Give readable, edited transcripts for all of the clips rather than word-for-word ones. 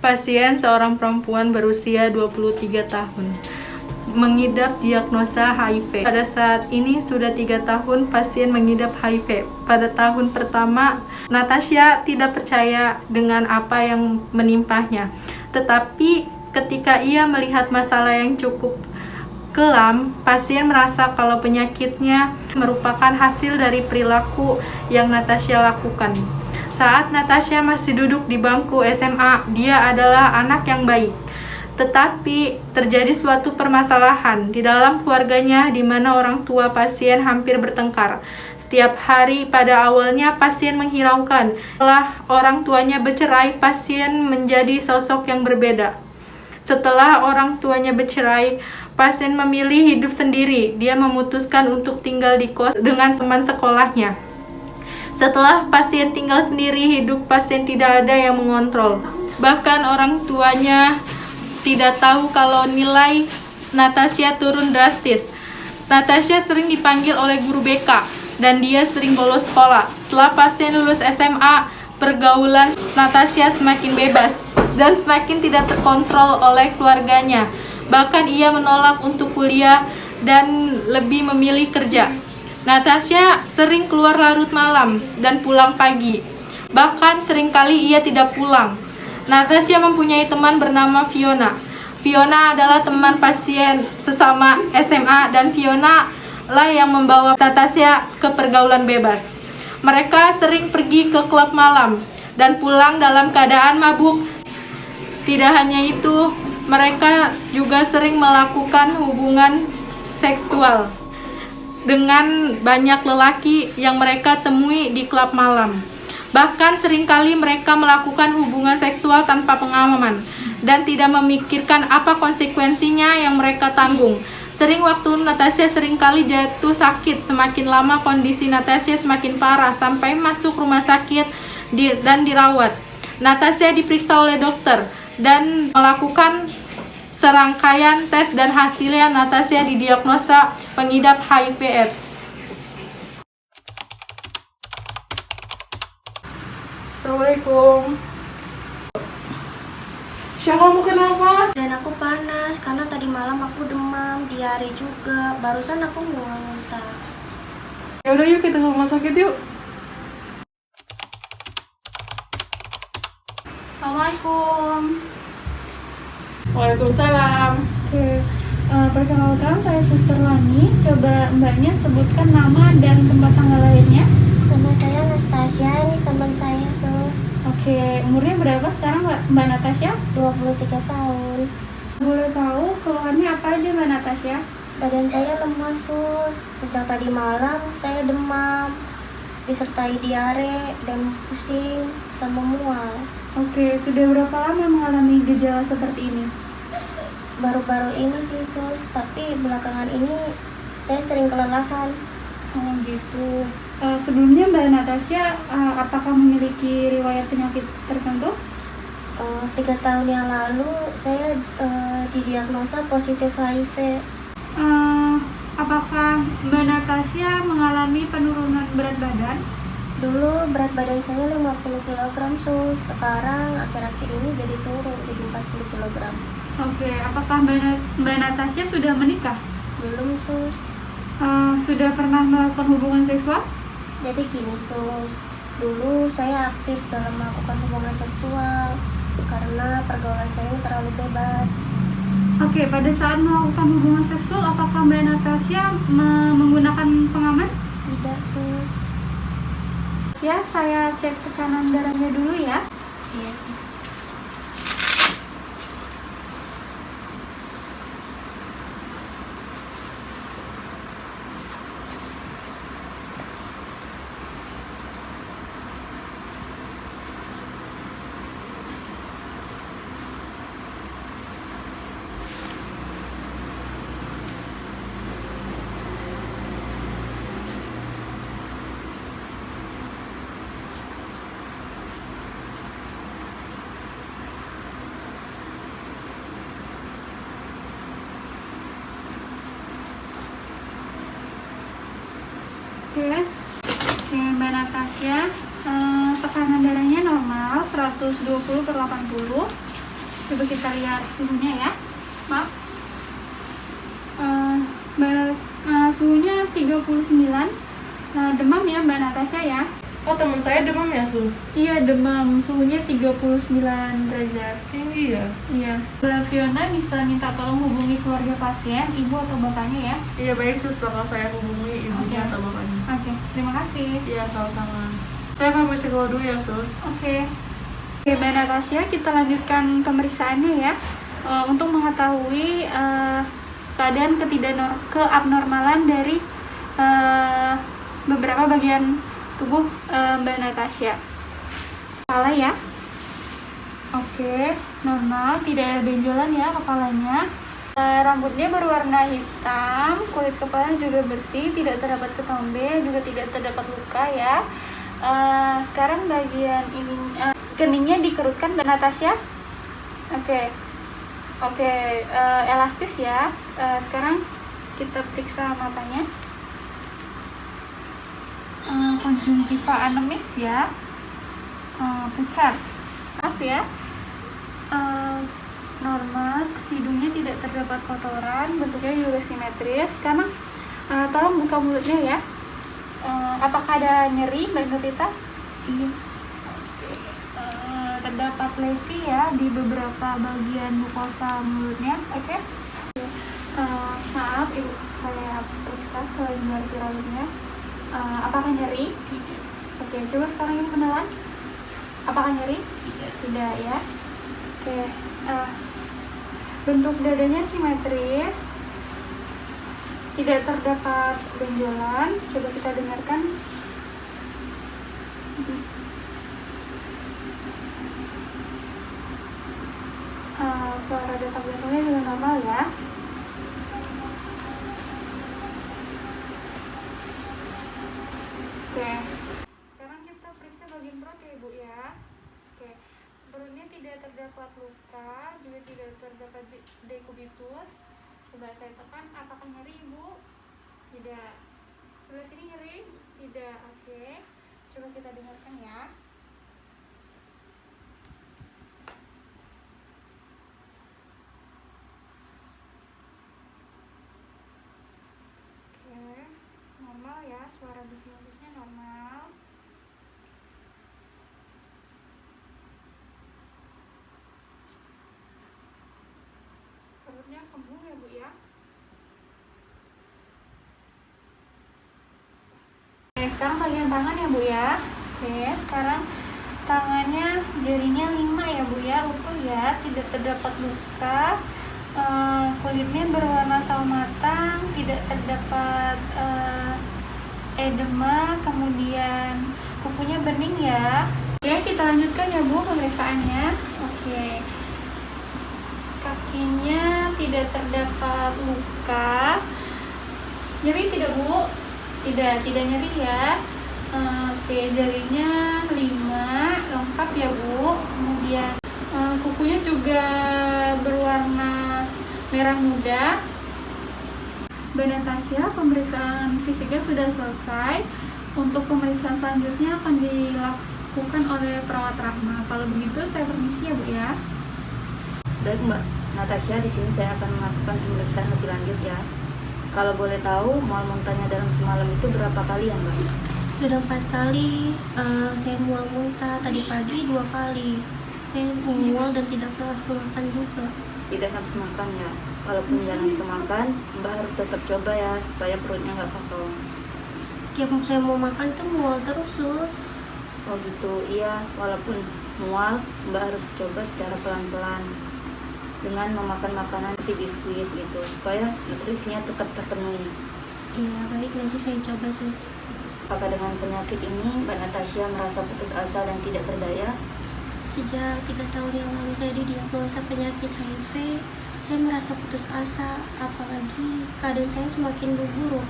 Pasien seorang perempuan berusia 23 tahun mengidap diagnosa HIV. Pada saat ini sudah 3 tahun pasien mengidap HIV. Pada tahun pertama, Natasha tidak percaya dengan apa yang menimpanya. Tetapi ketika ia melihat masalah yang cukup kelam, pasien merasa kalau penyakitnya merupakan hasil dari perilaku yang Natasha lakukan. Saat Natasha masih duduk di bangku SMA, dia adalah anak yang baik. Tetapi terjadi suatu permasalahan di dalam keluarganya di mana orang tua pasien hampir bertengkar. Setiap hari pada awalnya pasien menghiraukan. Setelah orang tuanya bercerai, pasien menjadi sosok yang berbeda. Setelah orang tuanya bercerai, pasien memilih hidup sendiri. Dia memutuskan untuk tinggal di kos dengan teman sekolahnya. Setelah pasien tinggal sendiri, hidup pasien tidak ada yang mengontrol. Bahkan orang tuanya tidak tahu kalau nilai Natasha turun drastis. Natasha sering dipanggil oleh guru BK dan dia sering bolos sekolah. Setelah pasien lulus SMA, pergaulan Natasha semakin bebas dan semakin tidak terkontrol oleh keluarganya. Bahkan ia menolak untuk kuliah dan lebih memilih kerja. Natasha sering keluar larut malam dan pulang pagi. Bahkan seringkali ia tidak pulang. Natasha mempunyai teman bernama Fiona. Fiona adalah teman pasien sesama SMA dan Fiona lah yang membawa Natasha ke pergaulan bebas. Mereka sering pergi ke klub malam dan pulang dalam keadaan mabuk. Tidak hanya itu, mereka juga sering melakukan hubungan seksual dengan banyak lelaki yang mereka temui di klub malam. Bahkan seringkali mereka melakukan hubungan seksual tanpa pengalaman dan tidak memikirkan apa konsekuensinya yang mereka tanggung. Sering waktu Natasha seringkali jatuh sakit, semakin lama kondisi Natasha semakin parah sampai masuk rumah sakit dan dirawat. Natasha diperiksa oleh dokter dan melakukan serangkaian tes dan hasilnya Natasha didiagnosa pengidap HIV/AIDS. Assalamualaikum. Syah, kamu kenapa? Dan aku panas karena tadi malam aku demam, diare juga. Barusan aku muntah. Ya udah yuk kita ke rumah sakit yuk. Assalamualaikum. Waalaikumsalam. Oke, perkenalkan saya Suster Lani. Coba mbaknya sebutkan nama dan tempat tanggal lahirnya. Nama saya Anastasia, ini teman saya Sus. Oke, umurnya berapa sekarang Mbak Natasha? 23 tahun. Boleh tahu keluhannya apa aja Mbak Natasha? Badan saya lemas Sus. Sejak tadi malam saya demam, disertai diare dan pusing sama mual. Oke, sudah berapa lama mengalami gejala seperti ini? Baru-baru ini sih Sus, tapi belakangan ini saya sering kelelahan. Oh gitu. Sebelumnya Mbak Natasha apakah memiliki riwayat penyakit tertentu? 3 tahun yang lalu saya didiagnosa positif HIV. Apakah Mbak Natasha mengalami penurunan berat badan? Dulu berat badan saya 50 kg Sus, sekarang akhir-akhir ini jadi turun jadi 40 kg. Oke, apakah Mbak Natasha sudah menikah? Belum Sus. Sudah pernah melakukan hubungan seksual? Jadi gini Sus, dulu saya aktif dalam melakukan hubungan seksual karena pergaulan saya terlalu bebas. Oke, pada saat melakukan hubungan seksual, apakah Mbak Natasha menggunakan pengaman? Tidak Sus. Ya, saya cek tekanan darahnya dulu ya. Iya Sus. Oke, Mbak Natasha, tekanan darahnya normal 120/80. Coba kita lihat suhunya ya. Maaf. Suhunya 39. Demam ya Mbak Natasha ya. Oh, teman saya demam ya, Sus? Iya, demam. Suhunya 39 derajat. Tinggi ya? Iya. Mbak Fiona bisa minta tolong hubungi keluarga pasien, ibu atau bapaknya ya. Iya, baik Sus, bakal saya hubungi ibunya Oke. atau bapaknya. Oke, terima kasih. Iya, sama-sama. Saya permisi keluar dulu ya, Sus. Oke, Mbak Natasha, kita lanjutkan pemeriksaannya ya. Untuk mengetahui keadaan keabnormalan dari beberapa bagian tubuh Mbak Natasha. Kepala ya. Oke, normal, tidak ada benjolan ya kepalanya. Rambutnya berwarna hitam, kulit kepala juga bersih, tidak terdapat ketombe, juga tidak terdapat luka ya. Sekarang bagian ini keningnya dikerutkan Mbak Natasha. Oke, elastis ya. Sekarang kita periksa matanya. Konjungtiva anemis ya, pucat, maaf ya. Normal, hidungnya tidak terdapat kotoran, bentuknya juga simetris. Sekarang tolong buka mulutnya ya. Apakah ada nyeri Mbak Nurita? Iya. Terdapat lesi ya di beberapa bagian mukosa mulutnya. Oke. Maaf ibu, saya periksa ke luar viralnya. Apakah nyeri? Tidak. Oke, coba sekarang ibu kenalan. Apakah nyeri? Tidak ya. Oke. Bentuk dadanya simetris, tidak terdapat benjolan. Coba kita dengarkan. Suara detak jantungnya juga normal ya. Oke. Sekarang kita periksa bagian perut ya ibu ya. Oke. Perutnya tidak terdapat luka, juga tidak terdapat dekubitus. Coba saya tekan, apakah nyeri ibu? Tidak. Sebelah sini nyeri? Tidak. Oke. Coba kita dengarkan ya. Oke. Normal ya, suara bising-bisingnya normal. Perutnya kembung ya bu ya. Oke, sekarang bagian tangan ya bu ya. Oke, sekarang tangannya jarinya 5 ya bu ya, utuh ya, tidak terdapat luka. Kulitnya berwarna sawo matang, tidak terdapat edema, kemudian kukunya bening ya. Oke, kita lanjutkan ya bu pemeriksaannya. Oke. Kakinya tidak terdapat luka. Nyeri tidak bu? Tidak nyeri ya. Oke, jarinya 5 lengkap ya bu. Kemudian kukunya juga berwarna merah muda. Mbak Natasha, pemeriksaan fisiknya sudah selesai. Untuk pemeriksaan selanjutnya akan dilakukan oleh perawat Rahma. Kalau begitu saya permisi ya bu ya. Baik Mbak Natasha, di sini saya akan melakukan pemeriksaan lebih lanjut ya. Kalau boleh tahu, mual muntahnya dalam semalam itu berapa kali ya Mbak? Sudah 4 kali. Saya mual muntah. Tadi pagi 2 kali. Saya mual dan tidak nafsu makan juga. Tidak nafsu makan ya. Kalaupun tidak nafsu makan, Mbak harus tetap coba ya supaya perutnya nggak kosong. Setiap saya mau makan tuh mual terus, Sus. Oh gitu, iya. Walaupun mual, Mbak harus coba secara pelan-pelan dengan memakan makanan seperti biskuit gitu supaya nutrisinya tetap terpenuhi. Iya, baik, nanti saya coba, Sus. Apakah dengan penyakit ini Mbak Natasha merasa putus asa dan tidak berdaya? Sejak 3 tahun yang lalu saya didiagnosa penyakit HIV, saya merasa putus asa, apalagi keadaan saya semakin buruk.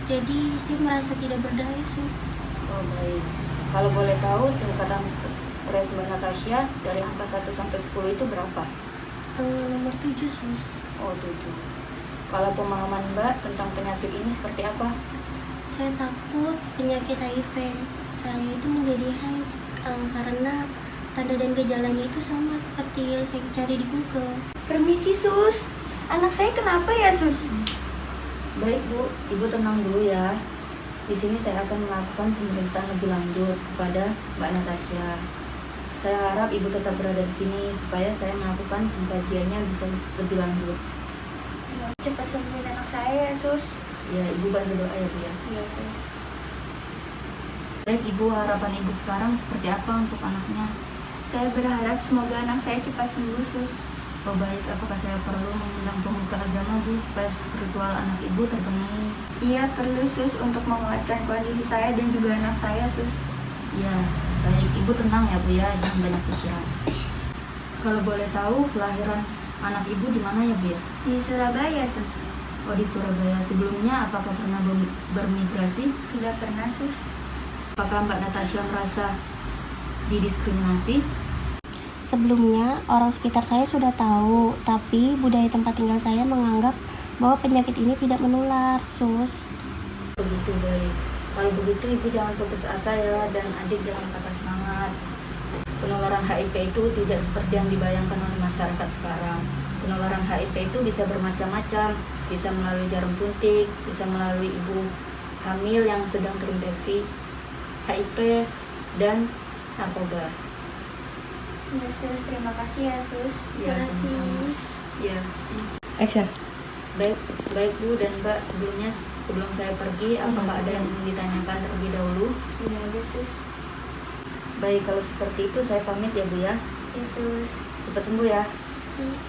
Jadi saya merasa tidak berdaya, Sus. Oh baik. Kalau boleh tahu tingkatan stres Mbak Natasha dari angka 1 sampai 10 itu berapa? Nomor 7, Sus. Oh 7. Kalau pemahaman Mbak tentang penyakit ini seperti apa? Saya takut penyakit HIV saya itu menjadi AIDS karena tanda dan gejalanya itu sama seperti yang saya cari di Google. Permisi sus, anak saya kenapa ya sus? Baik Bu, Ibu tenang dulu ya. Di sini saya akan melakukan pemeriksaan lebih lanjut kepada Mbak Natasha. Saya harap Ibu tetap berada di sini supaya saya melakukan pengkajiannya bisa lebih lanjut. Cepat sembuhin anak saya ya sus. Ya, Ibu bantu doa ya Bu ya. Iya sus. Baik Ibu, harapan Ibu sekarang seperti apa untuk anaknya? Saya berharap semoga anak saya cepat sembuh sus. Oh baik, apakah saya perlu mengundang pemuka agama Bu supaya spiritual anak Ibu terpenuhi? Iya perlu sus untuk menguatkan kondisi saya dan juga anak saya sus. Ya, baik Ibu tenang ya Bu ya, jangan banyak pikiran. Kalau boleh tahu kelahiran anak Ibu di mana ya Bu ya? Di Surabaya sus. Oh di Surabaya. Sebelumnya apakah pernah bermigrasi? Tidak pernah sus. Apakah Mbak Natasha merasa didiskriminasi? Sebelumnya, orang sekitar saya sudah tahu, tapi budaya tempat tinggal saya menganggap bahwa penyakit ini tidak menular, sus. Begitu, baik. Kalau begitu Ibu jangan putus asa ya, dan adik jangan patah semangat. Penularan HIV itu tidak seperti yang dibayangkan oleh masyarakat sekarang. Penularan HIV itu bisa bermacam-macam, bisa melalui jarum suntik, bisa melalui ibu hamil yang sedang terinfeksi HIV dan narkoba. Ya sus, terima kasih ya sus. Ya, Terima kasih. sama-sama. Ya. Action. Baik Bu dan Mbak, sebelum saya pergi, apakah ada yang ingin ditanyakan terlebih dahulu? Iya ada sus. Baik, kalau seperti itu saya pamit ya Bu ya. Ya sus. Cepat sembuh ya. Sus.